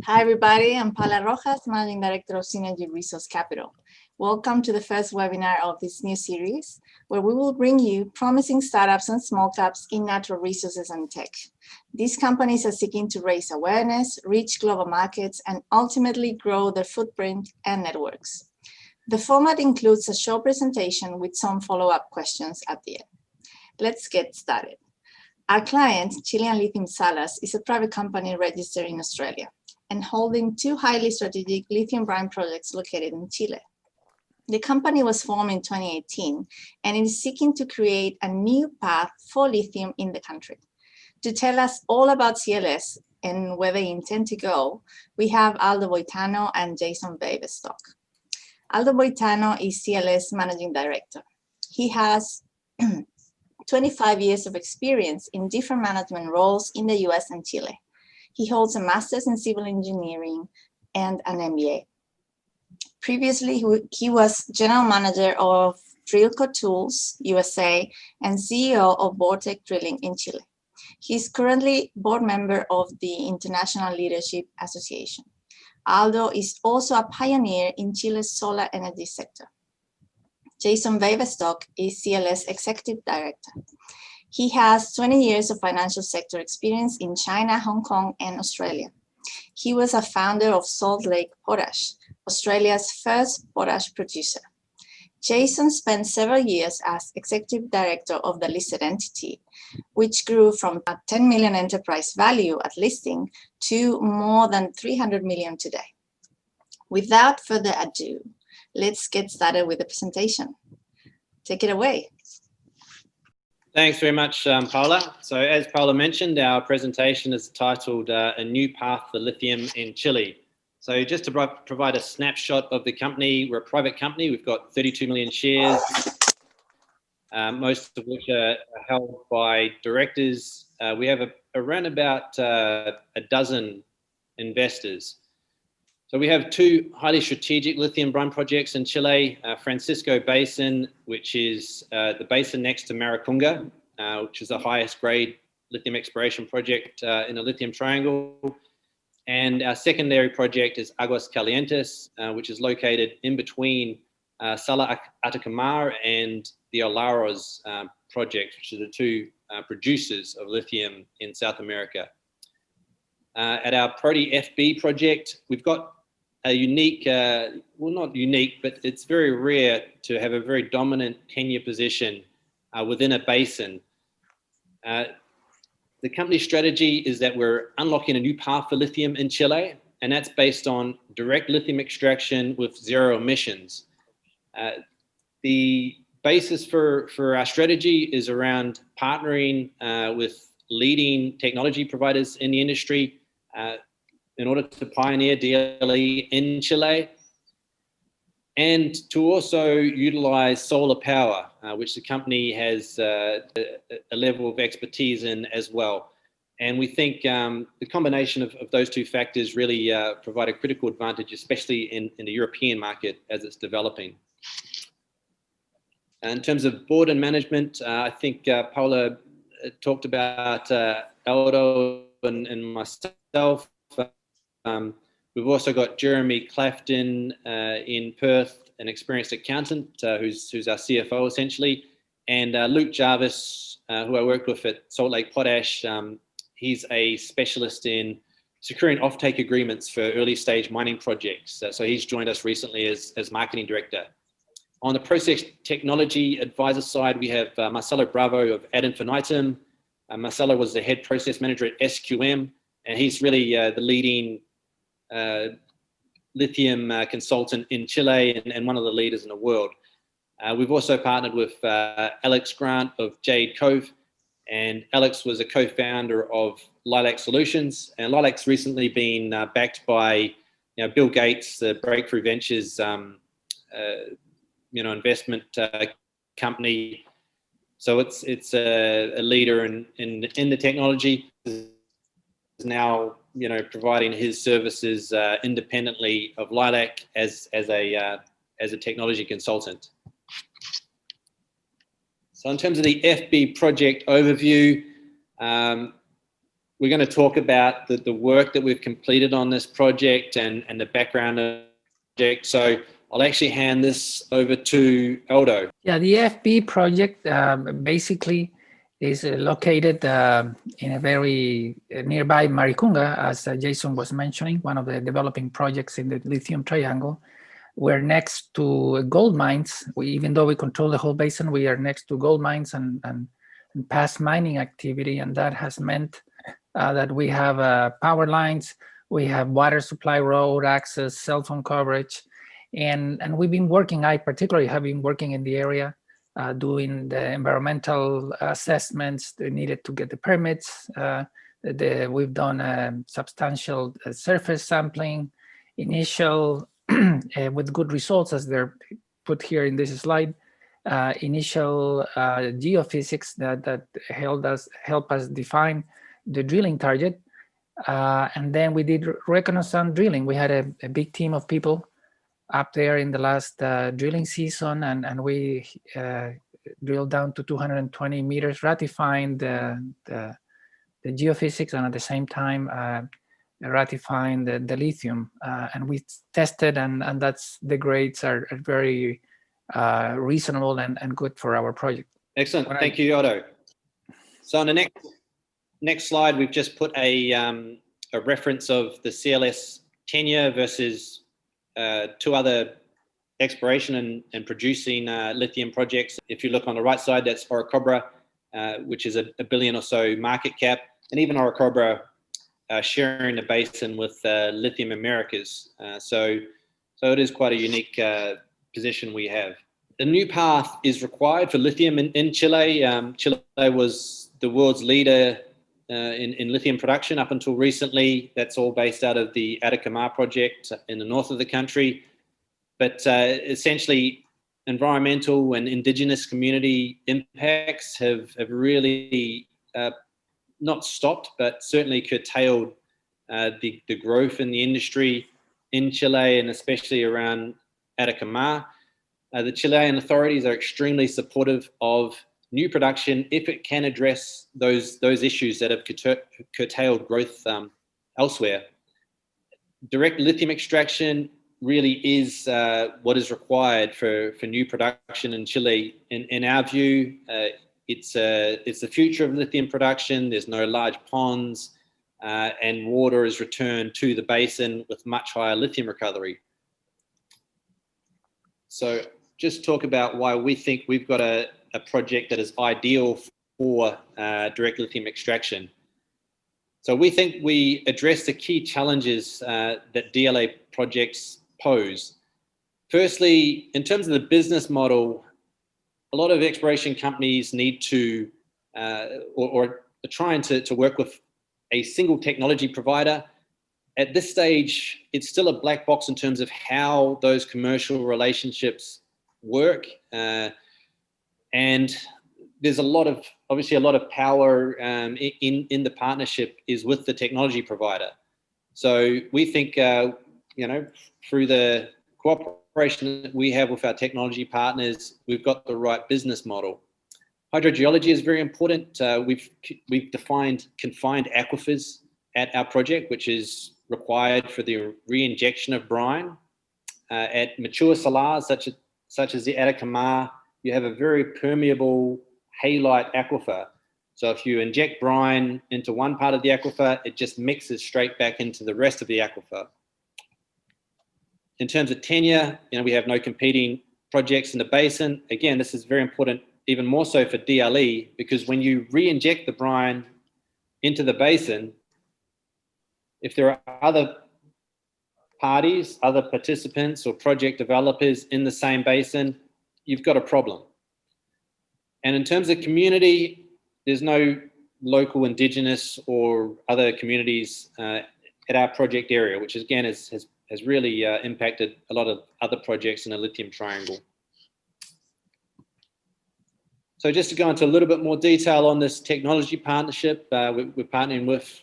Hi, everybody. I'm Paula Rojas, Managing Director of Synergy Resource Capital. Welcome to the first webinar of this new series, where we will bring you promising startups and small caps in natural resources and tech. These companies are seeking to raise awareness, reach global markets, and ultimately grow their footprint and networks. The format includes a short presentation with some follow-up questions at the end. Let's get started. Our client, Chilean Lithium Salars, is a private company registered in Australia and holding two highly strategic lithium brine projects located in Chile. The company was formed in 2018 and is seeking to create a new path for lithium in the country. To tell us all about CLS and where they intend to go, we have Aldo Boitano and Jason Baverstock. Aldo Boitano is CLS Managing Director. He has 25 years of experience in different management roles in the US and Chile. He holds a master's in civil engineering and an MBA. Previously, he was general manager of Drillco Tools USA and CEO of Boretek Drilling in Chile. He's currently board member of the International Leadership Association. Aldo is also a pioneer in Chile's solar energy sector. Jason Baverstock is CLS Executive Director. He has 20 years of financial sector experience in China, Hong Kong, and Australia. He was a founder of Salt Lake Potash, Australia's first potash producer. Jason spent several years as executive director of the listed entity, which grew from a 10 million enterprise value at listing to more than 300 million today. Without further ado, let's get started with the presentation. Take it away. Thanks very much, Paula. So as Paula mentioned, our presentation is titled A New Path for Lithium in Chile. So just to provide a snapshot of the company, we're a private company. We've got 32 million shares, most of which are held by directors. We have around about a dozen investors. So we have two highly strategic lithium brine projects in Chile, Francisco Basin, which is the basin next to Maricunga, which is the highest grade lithium exploration project in the lithium triangle. And our secondary project is Aguas Calientes, which is located in between Sala Atacamar and the Olaroz project, which are the two producers of lithium in South America. At our Prodi FB project, we've got a unique, well, not unique, but it's very rare to have a very dominant tenure position within a basin. The company's strategy is that we're unlocking a new path for lithium in Chile, and that's based on direct lithium extraction with zero emissions. The basis for our strategy is around partnering with leading technology providers in the industry in order to pioneer DLE in Chile, and to also utilize solar power, which the company has a level of expertise in as well. And we think the combination of those two factors really provide a critical advantage, especially in the European market as it's developing. In terms of board and management, I think Paula talked about Aldo and myself. We've also got Jeremy Clafton in Perth, an experienced accountant who's our CFO essentially, and Luke Jarvis, who I worked with at Salt Lake Potash. He's a specialist in securing offtake agreements for early stage mining projects. So he's joined us recently as marketing director. On the process technology advisor side, we have Marcelo Bravo of Ad Infinitum. Marcelo was the head process manager at SQM, and he's really the leading lithium consultant in Chile and one of the leaders in the world. We've also partnered with Alex Grant of Jade Cove, and Alex was a co-founder of Lilac Solutions, and Lilac's recently been backed by Bill Gates, the Breakthrough Ventures investment company. So it's a leader in the technology. Is now providing his services independently of Lilac as a technology consultant. So in terms of the FB project overview, we're going to talk about the work that we've completed on this project and the background of the project. So I'll actually hand this over to Aldo. Yeah, the FB project basically is located in a very nearby Maricunga, as Jason was mentioning, one of the developing projects in the lithium triangle. We're next to gold mines. Even though we control the whole basin, we are next to gold mines and past mining activity, and that has meant that we have power lines, we have water supply, road access, cell phone coverage, and we've been working, I particularly have been working in the area, doing the environmental assessments needed to get the permits. We've done substantial surface sampling, initial, with good results as they're put here in this slide, initial geophysics that help us define the drilling target. And then we did reconnaissance drilling. We had a big team of people up there in the last drilling season, and we drilled down to 220 meters, ratifying the geophysics, and at the same time ratifying the lithium. And we tested, and that's the grades are very reasonable and good for our project. Excellent. Thank you, Aldo. So on the next slide, we've just put a reference of the CLS tenure versus two other exploration and producing lithium projects. If you look on the right side, that's Orocobre, which is a billion or so market cap, and even Orocobre sharing the basin with Lithium Americas. So it is quite a unique position we have. The new path is required for lithium in Chile. Chile was the world's leader in lithium production up until recently. That's all based out of the Atacama project in the north of the country. But essentially, environmental and indigenous community impacts have really not stopped, but certainly curtailed the growth in the industry in Chile, and especially around Atacama. The Chilean authorities are extremely supportive of new production if it can address those issues that have curtailed growth elsewhere. Direct lithium extraction really is what is required for new production in Chile. In our view, it's the future of lithium production. There's no large ponds, and water is returned to the basin with much higher lithium recovery. So just talk about why we think we've got a project that is ideal for direct lithium extraction. So we think we address the key challenges that DLE projects pose. Firstly, in terms of the business model, a lot of exploration companies need to, or are trying to work with a single technology provider. At this stage, it's still a black box in terms of how those commercial relationships work. And there's obviously a lot of power in the partnership is with the technology provider. So we think, through the cooperation that we have with our technology partners, we've got the right business model. Hydrogeology is very important. We've defined confined aquifers at our project, which is required for the re-injection of brine. At mature salars, such as the Atacama, you have a very permeable halite aquifer. So if you inject brine into one part of the aquifer, it just mixes straight back into the rest of the aquifer. In terms of tenure, we have no competing projects in the basin. Again, this is very important, even more so for DLE, because when you re-inject the brine into the basin, if there are other parties, other participants or project developers in the same basin, you've got a problem. And in terms of community, there's no local indigenous or other communities at our project area, which again has really impacted a lot of other projects in the lithium triangle. So just to go into a little bit more detail on this technology partnership, we're partnering with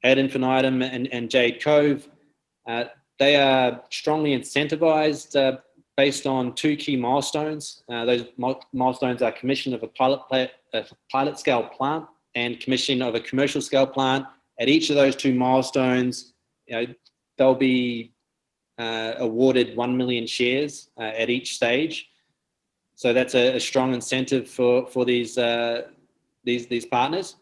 Ad Infinitum and Jade Cove. They are strongly incentivized based on two key milestones. Those milestones are commission of a pilot scale plant and commissioning of a commercial scale plant at each of those 2 milestones, they'll be awarded 1 million shares at each stage. So that's a strong incentive for these partners.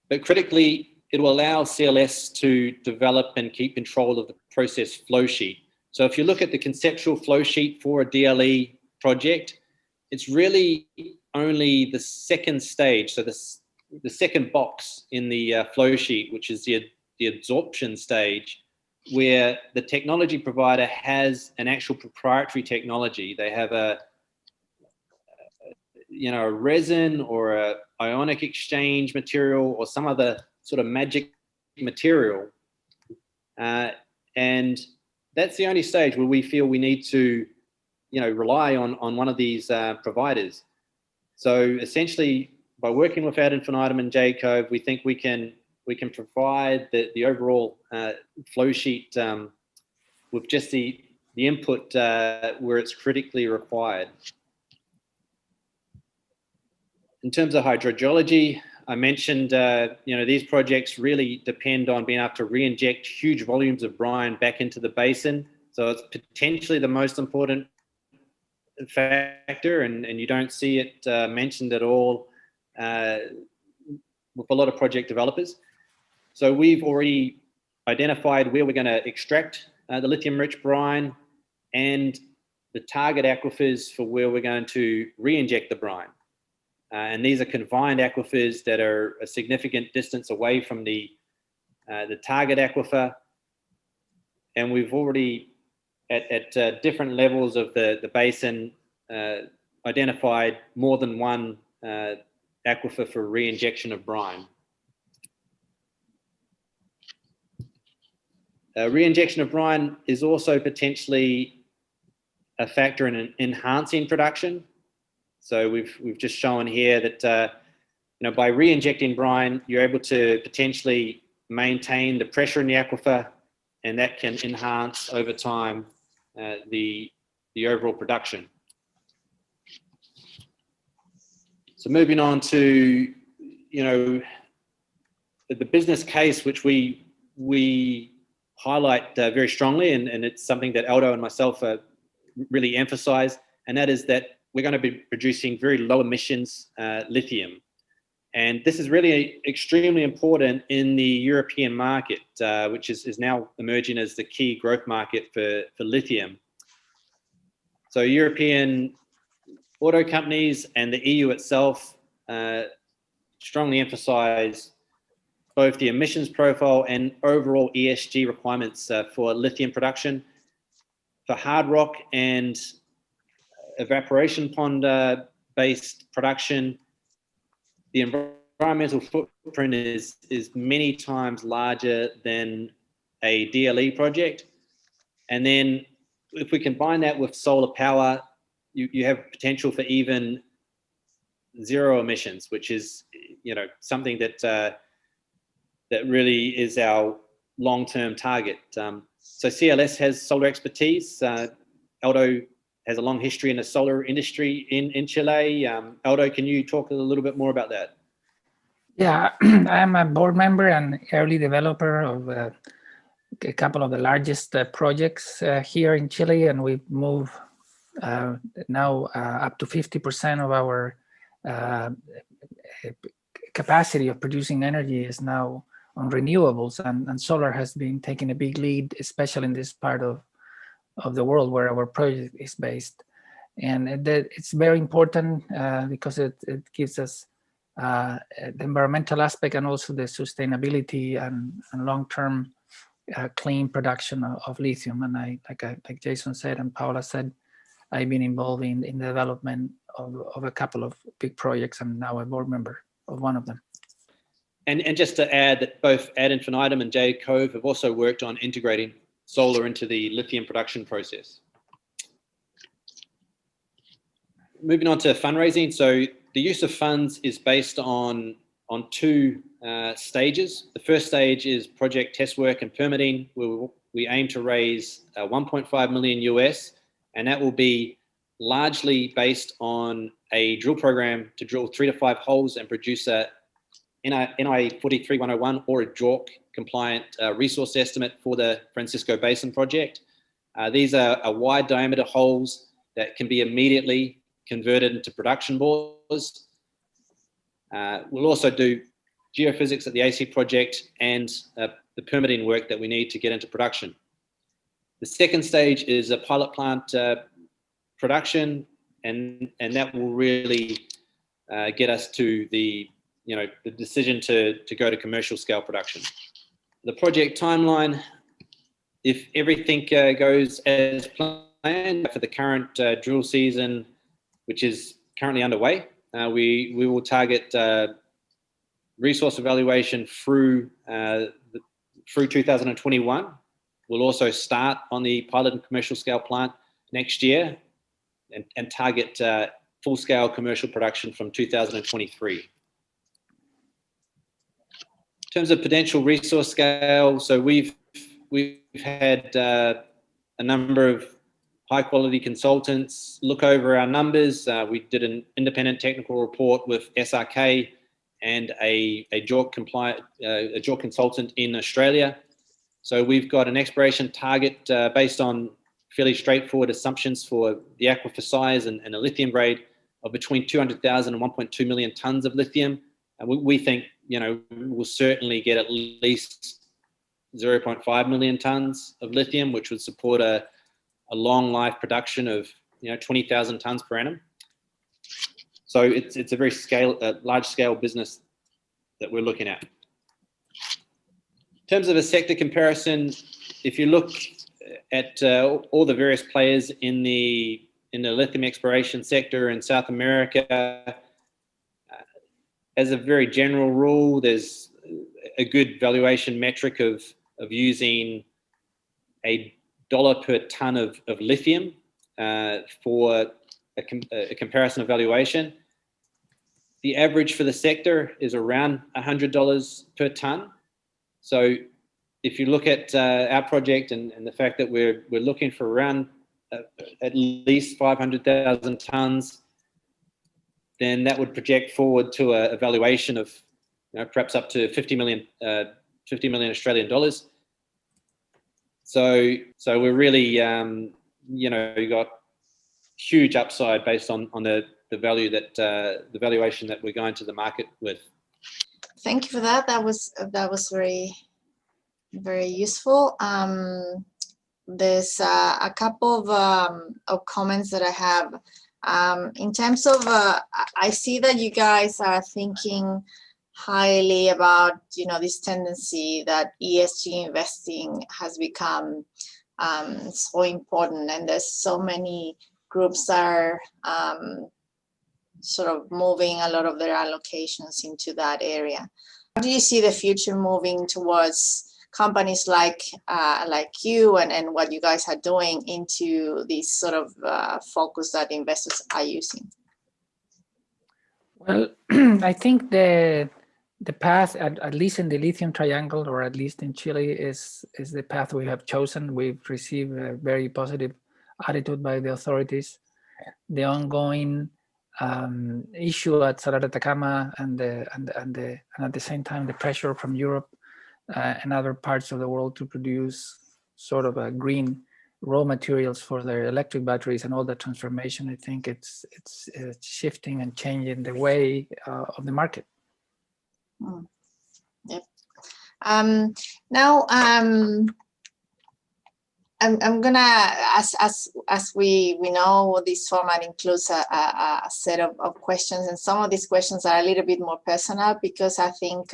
But critically, it will allow CLS to develop and keep control of the process flow sheet. So if you look at the conceptual flow sheet for a DLE project, it's really only the second stage, so the second box in the flow sheet, which is the absorption stage, where the technology provider has an actual proprietary technology. They have a resin or a ionic exchange material or some other sort of magic material. And that's the only stage where we feel we need to, rely on one of these providers. So essentially, by working with Ad Infinitum and J-Cove, we think we can provide the overall flow sheet with just the input where it's critically required. In terms of hydrogeology, I mentioned, these projects really depend on being able to re-inject huge volumes of brine back into the basin. So it's potentially the most important factor, and you don't see it mentioned at all with a lot of project developers. So we've already identified where we're going to extract the lithium-rich brine and the target aquifers for where we're going to re-inject the brine. And these are confined aquifers that are a significant distance away from the target aquifer. And we've already, at different levels of the basin, identified more than one aquifer for re-injection of brine. Re-injection of brine is also potentially a factor in enhancing production. So we've just shown here that by re-injecting brine, you're able to potentially maintain the pressure in the aquifer, and that can enhance over time the overall production. So moving on to the business case, which we highlight very strongly, and it's something that Aldo and myself really emphasize, and that is that we're going to be producing very low emissions lithium. And this is really extremely important in the European market, which is now emerging as the key growth market for lithium. So European auto companies and the EU itself strongly emphasize both the emissions profile and overall ESG requirements for lithium production. For hard rock and evaporation pond based production, the environmental footprint is many times larger than a DLE project. And then if we combine that with solar power, you have potential for even zero emissions, which is something that really is our long-term target. So CLS has solar expertise. Aldo has a long history in the solar industry in Chile. Aldo, can you talk a little bit more about that? Yeah, I'm a board member and early developer of a couple of the largest projects here in Chile, and we've moved now up to 50% of our capacity of producing energy is now on renewables, and solar has been taking a big lead, especially in this part of the world where our project is based. And it's very important because it gives us the environmental aspect and also the sustainability and long-term clean production of lithium. And like Jason said and Paula said, I've been involved in the development of a couple of big projects. I'm now a board member of one of them. And just to add that both Ad Infinitum and J-Cove have also worked on integrating solar into the lithium production process. Moving on to fundraising. So the use of funds is based on two stages. The first stage is project test work and permitting, where we aim to raise 1.5 million US, and that will be largely based on a drill program to drill 3 to 5 holes and produce a NI 43-101 or a JORC compliant resource estimate for the Francisco Basin project. These are wide diameter holes that can be immediately converted into production bores. We'll also do geophysics at the AC project and the permitting work that we need to get into production. The second stage is a pilot plant production, and that will really get us to the decision to go to commercial scale production. The project timeline, if everything goes as planned for the current drill season, which is currently underway, we will target resource evaluation through 2021. We'll also start on the pilot and commercial scale plant next year and target full scale commercial production from 2023. In terms of potential resource scale, so we've had a number of high quality consultants look over our numbers. We did an independent technical report with SRK and a JORC compliant, a JORC consultant in Australia. So we've got an exploration target based on fairly straightforward assumptions for the aquifer size and the lithium grade of between 200,000 and 1.2 million tons of lithium. And we think, we'll certainly get at least 0.5 million tons of lithium, which would support a long life production of 20,000 tons per annum. So it's a very large scale business that we're looking at. In terms of a sector comparison, if you look at all the various players in the lithium exploration sector in South America, as a very general rule, there's a good valuation metric of using $1 per ton of lithium for a comparison evaluation. The average for the sector is around $100 per ton. So if you look at our project and the fact that we're looking for around at least 500,000 tons, then that would project forward to a valuation of perhaps up to 50 million Australian dollars. So we're really got huge upside based on the value that the valuation that we're going to the market with. Thank you for that. That was very, very useful. There's a couple of comments that I have. In terms of, I see that you guys are thinking highly about, this tendency that ESG investing has become so important, and there's so many groups are sort of moving a lot of their allocations into that area. How do you see the future moving towards companies like you and what you guys are doing into this sort of focus that investors are using? Well, I think the path, at least in the lithium triangle, or at least in Chile, is the path we have chosen. We've received a very positive attitude by the authorities. The ongoing issue at Salar de Atacama and at the same time the pressure from Europe and other parts of the world to produce sort of a green raw materials for their electric batteries and all the transformation, I think it's shifting and changing the way of the market. Yep. Now, I'm gonna, as we know, this format includes a set of questions, and some of these questions are a little bit more personal because I think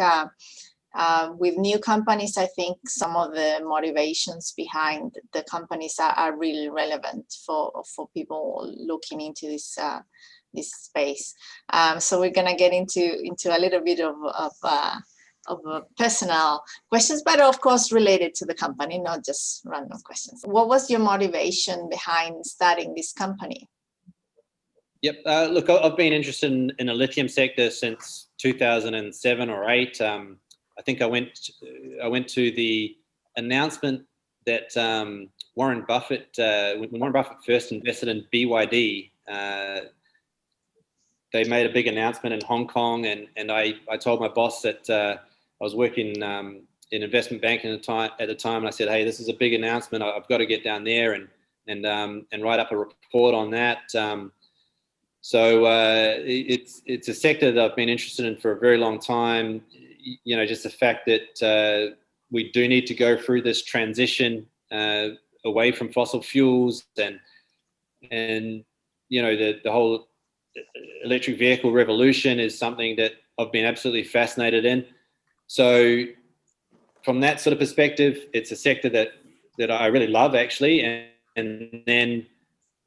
with new companies, I think some of the motivations behind the companies are really relevant for people looking into this space. So we're gonna get into a little bit of personal questions, but of course related to the company, not just random questions. What was your motivation behind starting this company? Yep. Look, I've been interested in the lithium sector since 2007 or 8. I think I went to the announcement that Warren Buffett, when Warren Buffett first invested in BYD, they made a big announcement in Hong Kong, and I told my boss that I was working in investment banking at the time, and I said, hey, this is a big announcement. I've got to get down there and write up a report on that. So it's a sector that I've been interested in for a very long time. You know, just the fact that we do need to go through this transition away from fossil fuels, and you know, the whole electric vehicle revolution is something that I've been absolutely fascinated in. So from that sort of perspective, it's a sector that I really love, actually, and then,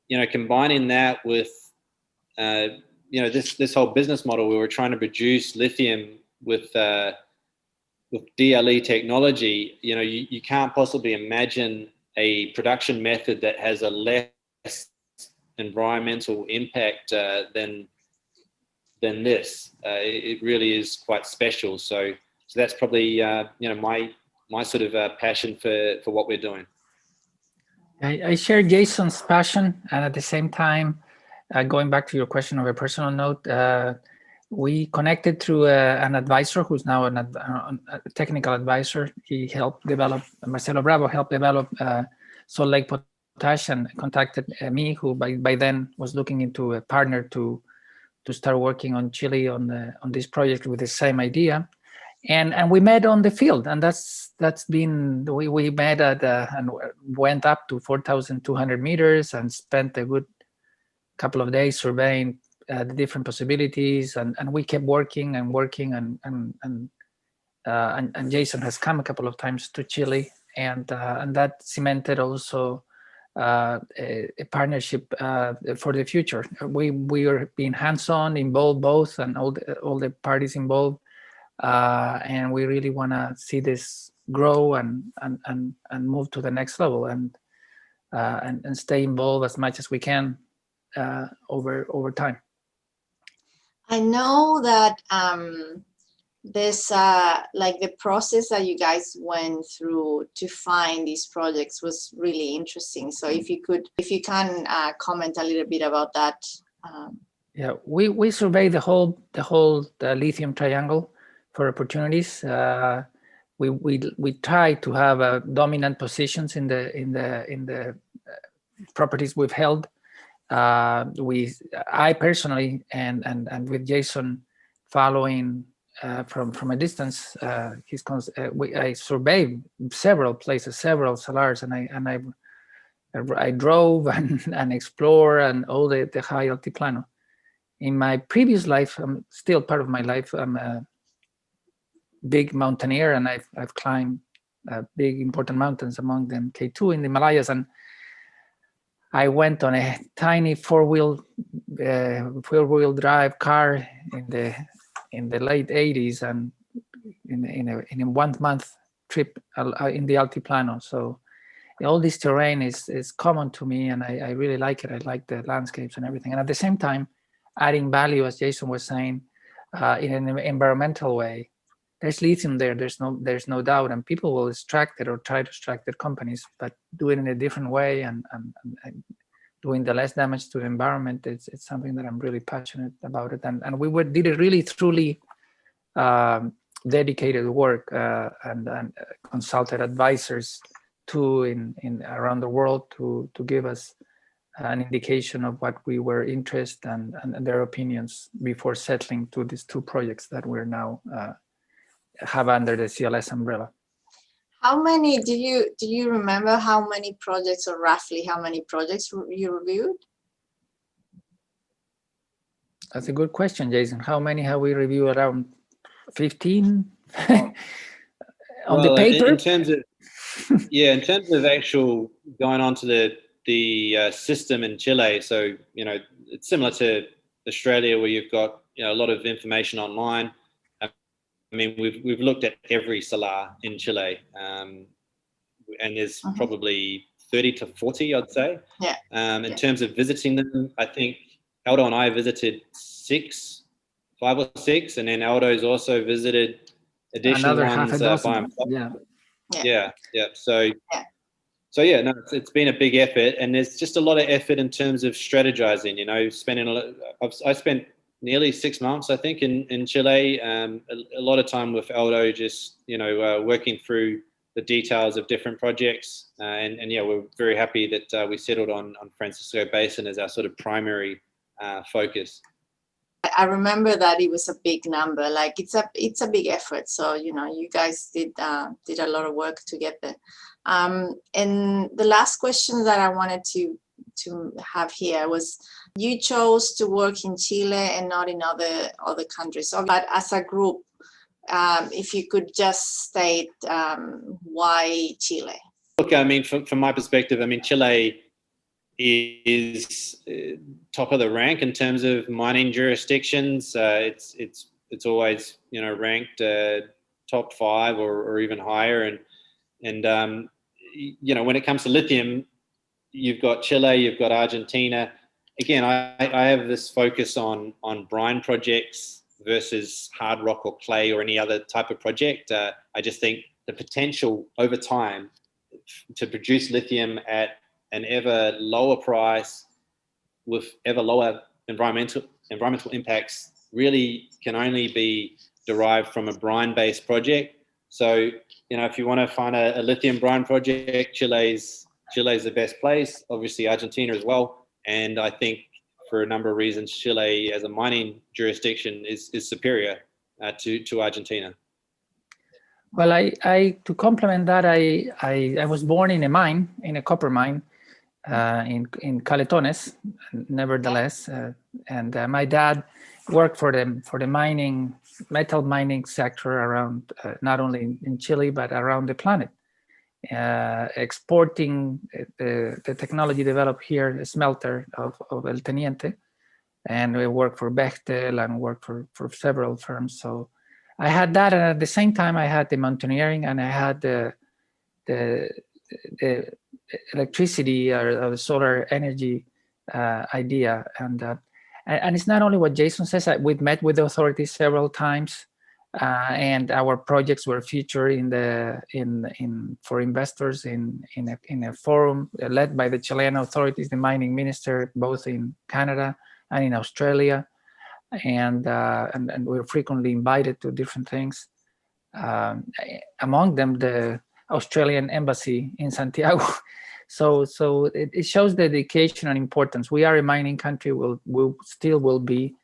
you know, combining that with you know, this whole business model where we're trying to produce lithium with DLE technology. You know, you can't possibly imagine a production method that has a less environmental impact than this. It really is quite special. So that's probably you know, my sort of passion for what we're doing. I share Jason's passion, and at the same time, going back to your question of a personal note, we connected through an advisor who's now a technical advisor. He helped develop, Marcelo Bravo helped develop Salt Lake Potash, and contacted me, who by then was looking into a partner to start working on Chile on this project with the same idea. And we met on the field, and that's been, we met at and went up to 4,200 meters and spent a good couple of days surveying the different possibilities, and we kept working, and Jason has come a couple of times to Chile, and that cemented also a partnership for the future. We are being hands-on, involved both, and all the parties involved, and we really want to see this grow and move to the next level, and stay involved as much as we can over time. I know that this like the process that you guys went through to find these projects was really interesting. So if you can comment a little bit about that. Yeah, we surveyed the whole lithium triangle for opportunities. We try to have dominant positions in the properties we've held. I personally and with Jason following from a distance, I surveyed several places, several salars, and I drove and explored and all the high altiplano. In my previous life, still part of my life, I'm a big mountaineer, and I've climbed big important mountains, among them K2 in the Himalayas, and I went on a tiny four-wheel drive car in the late 80s, and in a 1 month trip in the altiplano. So all this terrain is common to me, and I really like it. I like the landscapes and everything, and at the same time adding value, as Jason was saying, in an environmental way. There's lithium there. There's no doubt, and people will extract it or try to extract it, companies, but do it in a different way and doing the less damage to the environment. It's something that I'm really passionate about it, and we did a really truly dedicated work and consulted advisors too in around the world to give us an indication of what we were interested and their opinions before settling to these two projects that we're now have under the CLS umbrella. How many do you remember how many projects, or roughly how many projects you reviewed? That's a good question, Jason. How many have we reviewed? Around 15 on the paper? In terms of actual going on to the system in Chile. So, you know, it's similar to Australia, where you've got, you know, a lot of information online. I mean, we've looked at every salar in Chile, and there's probably 30 to 40, I'd say. Yeah. In terms of visiting them, I think Aldo and I visited 5 or 6, and then Aldo's also visited additional another ones half a dozen. by himself. Yeah. So yeah, no, it's been a big effort, and there's just a lot of effort in terms of strategizing. You know, I spent nearly 6 months, I think, in Chile. A lot of time with Aldo, just working through the details of different projects, and yeah, we're very happy that we settled on Francisco Basin as our sort of primary focus. I remember that it was a big number. Like it's a big effort. So you guys did a lot of work to get there. And the last question that I wanted to have here was, you chose to work in Chile and not in other countries. But as a group, if you could just state why Chile? Look, I mean, from my perspective, I mean, Chile is top of the rank in terms of mining jurisdictions. It's always ranked top 5 or even higher, and when it comes to lithium, you've got Chile, you've got Argentina. Again, I have this focus on brine projects versus hard rock or clay or any other type of project. I just think the potential over time to produce lithium at an ever lower price with ever lower environmental impacts really can only be derived from a brine-based project. So, if you want to find a lithium brine project, Chile's the best place, obviously Argentina as well. And I think for a number of reasons, Chile as a mining jurisdiction is superior to Argentina. Well, I to complement that, I was born in a copper mine in Caletones, nevertheless, and my dad worked for the metal mining sector around not only in Chile but around the planet, exporting the technology developed here, the smelter of El Teniente, and we worked for Bechtel and worked for several firms. So I had that, and at the same time I had the mountaineering, and I had the electricity or the solar energy idea, and it's not only what Jason says. We've met with the authorities several times, and our projects were featured for investors in a forum led by the Chilean authorities, the mining minister, both in Canada and in Australia, and we're frequently invited to different things. Among them, the Australian embassy in Santiago. So it shows the dedication and importance. We are a mining country. We'll still be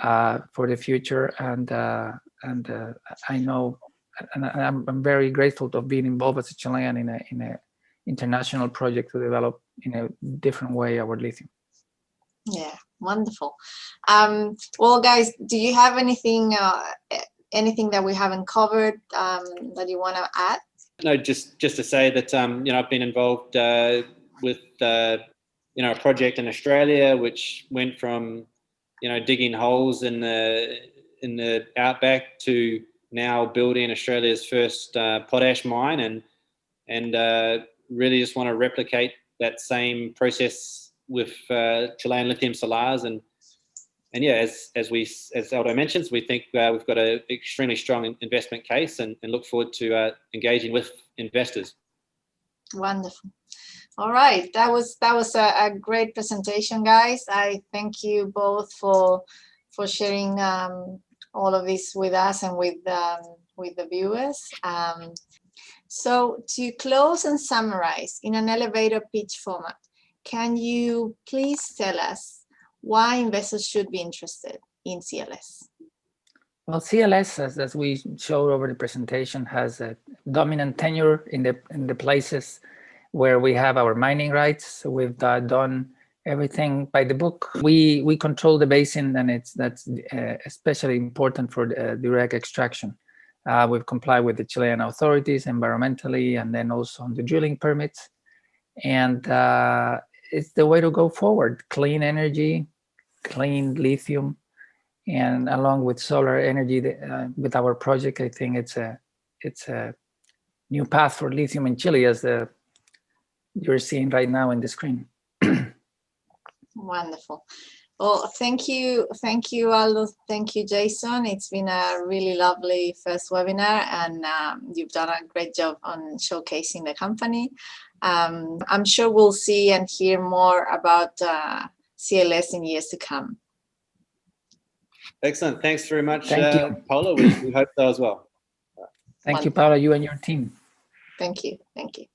for the future, and I know, and I'm very grateful to being involved as a Chilean in a international project to develop in a different way our lithium. Yeah, wonderful. Well, guys, do you have anything that we haven't covered that you want to add? No, just to say that I've been involved with a project in Australia which went from digging holes in the outback to now building Australia's first potash mine, and really just want to replicate that same process with Chilean Lithium Salars, and yeah, as Aldo mentions, we think we've got an extremely strong investment case, and look forward to engaging with investors. Wonderful. All right, that was a great presentation, guys. I thank you both for sharing all of this with us and with the viewers. So to close and summarize in an elevator pitch format, can you please tell us why investors should be interested in CLS? Well, CLS, as we showed over the presentation, has a dominant tenure in the places where we have our mining rights. So we've done everything by the book. We control the basin, and that's especially important for direct extraction. We've complied with the Chilean authorities environmentally, and then also on the drilling permits. And it's the way to go forward. Clean energy, clean lithium, and along with solar energy with our project, I think it's a new path for lithium in Chile, as you're seeing right now in the screen. Wonderful. Well, thank you, Aldo. Thank you, Jason. It's been a really lovely first webinar, and you've done a great job on showcasing the company. I'm sure we'll see and hear more about CLS in years to come. Excellent. Thanks very much, Thank you. Paula. We hope so as well. Thank you, Paula, you and your team. Thank you. Thank you.